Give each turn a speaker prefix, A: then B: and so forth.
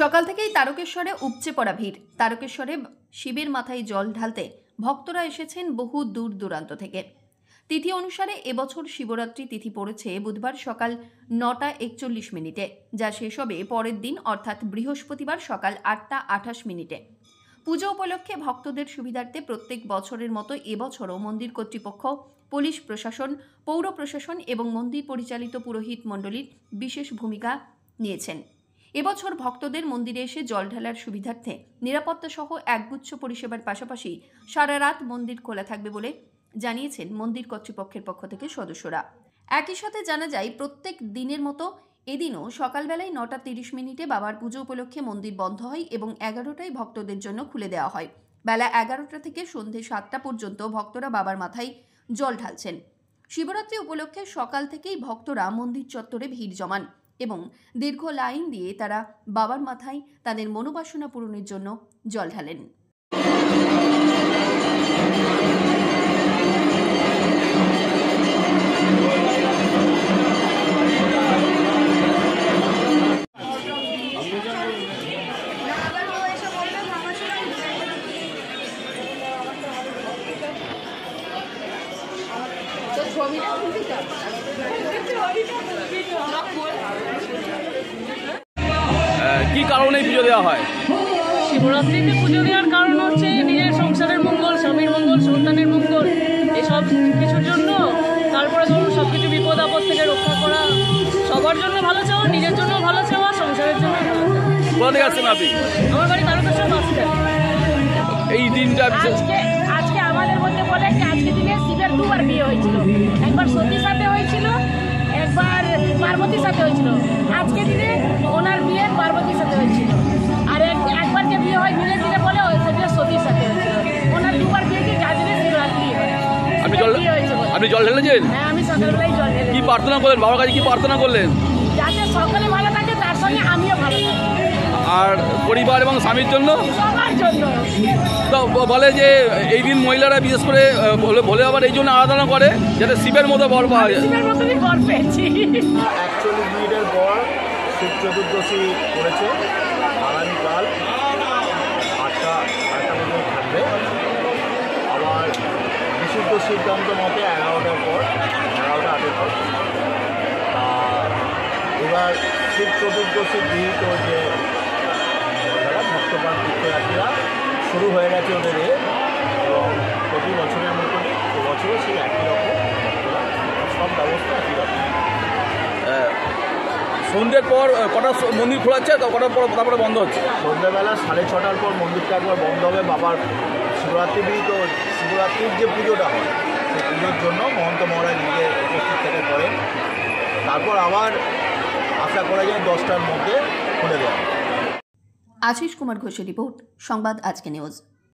A: সকাল থেকেই তারকেশ্বরে উপচে পড়া ভিড়। তারকেশ্বরে শিবের মাথায় জল ঢালতে ভক্তরা এসেছেন বহু দূর দূরান্ত থেকে। তিথি অনুসারে এবছর শিবরাত্রি তিথি পড়েছে বুধবার সকাল ৯টা ৪১ মিনিটে, যা শেষ হবে পরের দিন অর্থাৎ বৃহস্পতিবার সকাল ৮টা ২৮ মিনিটে। পুজো উপলক্ষে ভক্তদের সুবিধার্থে প্রত্যেক বছরের মতো এবছরও মন্দির কর্তৃপক্ষ, পুলিশ প্রশাসন, পৌর প্রশাসন এবং মন্দির পরিচালিত পুরোহিত মণ্ডলীর বিশেষ ভূমিকা নিয়েছেন। এবছর ভক্তদের মন্দিরে এসে জল ঢালার সুবিধার্থে নিরাপত্তা সহ একগুচ্ছ পরিষেবার পাশাপাশি সারা রাত মন্দির খোলা থাকবে বলে জানিয়েছেন মন্দির কর্তৃপক্ষের পক্ষ থেকে সদস্যরা। একই সাথে জানা যায়, প্রত্যেক দিনের মতো এদিনও সকালবেলায় ৯টা ৩০ মিনিটে বাবার পুজো উপলক্ষে মন্দির বন্ধ হয় এবং ১১টায় ভক্তদের জন্য খুলে দেওয়া হয়। বেলা ১১টা থেকে সন্ধ্যে ৭টা পর্যন্ত ভক্তরা বাবার মাথায় জল ঢালছেন। শিবরাত্রি উপলক্ষে সকাল থেকেই ভক্তরা মন্দির চত্বরে ভিড় জমান এবং দীর্ঘ লাইন দিয়ে তারা বাবার মাথায় তাদের মনোবাসনা পূরণের জন্য জল ঢালেন।
B: কি কারণে পুজো দেওয়া হয়?
C: শিবরাত্রিতে পুজো দেওয়ার কারণ হচ্ছে নিজের সংসারের মঙ্গল, স্বামীর মঙ্গল, সন্তানের মঙ্গল, এসব কিছুর জন্য। তারপরে ধরুন সব কিছু বিপদ আপদ থেকে রক্ষা করা, সবার জন্য ভালো চাওয়া, নিজের জন্য ভালো চাওয়া, সংসারের জন্য ভালো চাওয়া।
B: কোথা থেকে আসছেন আপনি?
C: আমার বাড়ি তারকেশ্বর বাস স্ট্যান্ড।
B: এই দিনটা
C: আজকে আমাদের মধ্যে বলে যে আজকে দিনে শিবের দুবার বিয়ে হয়েছিল, একবার সতীর সাথে হয়েছিল, একবার পার্বতীর সাথে হয়েছিল। আজকে দিনে ওনার বিয়ে পার্বতীর সাথে হয়েছিল, আর একবার যে বিয়ে হয় দিনের দিনে বলে সেটা সতীর সাথে হয়েছিল। ওনার দুবার বিয়ে কি যা দিনে শিবরাত্রি হয়।
B: আপনি জল ঢেলেছেন?
C: হ্যাঁ, আমি সকালবেলায় জল ঢেলেছি।
B: কি প্রার্থনা করলেন বাবার কাছে? কি প্রার্থনা করলেন?
C: যাতে সকলে ভালো থাকে, তার সঙ্গে আমিও ভালো থাকি,
B: আর পরিবার এবং স্বামীর জন্য,
C: সবার জন্য।
B: তো বলে যে এই দিন মহিলারা বিশেষ করে ভোলে বাবার এই জন্য আরাধনা করে যাতে শিবের মতো বর পাওয়া যায়।
C: শিবের মতনই বর পেয়েছি।
D: ৪১ মিনিটের পর শিব চতুর্দশী পড়েছে। আগামীকাল ৮টা পর্যন্ত থাকবে। আবার বিশুদ্ধ সিদ্ধান্ত মতে ১১টার পর, ১১টা ৮-এর পর। এবার শিব চতুর্দশীর গৃহীত যে ভক্তপাঠ তীর্থযাত্রীরা শুরু হয়ে গেছে ওদের, এবং প্রতি বছরের মতনই এবছরও সেই একই রকম, সব ব্যবস্থা একই রকম।
B: সন্ধ্যের পর কটা মন্দির খোলা হচ্ছে, কটার পর তারপরে বন্ধ হচ্ছে?
D: সন্ধ্যাবেলা ৬:৩০টার পর মন্দিরটা একবার বন্ধ হবে। বাবার শিবরাত্রির যে পুজোটা হয় সেই পুজোর জন্য মহন্ত মহারাজ নিজে উপস্থিত থেকে করেন। তারপর আবার আশা করা যায় 10টার মধ্যে খুলে দেওয়া।
A: আশিস কুমার ঘোষের রিপোর্ট, সংবাদ আজকে নিউজ।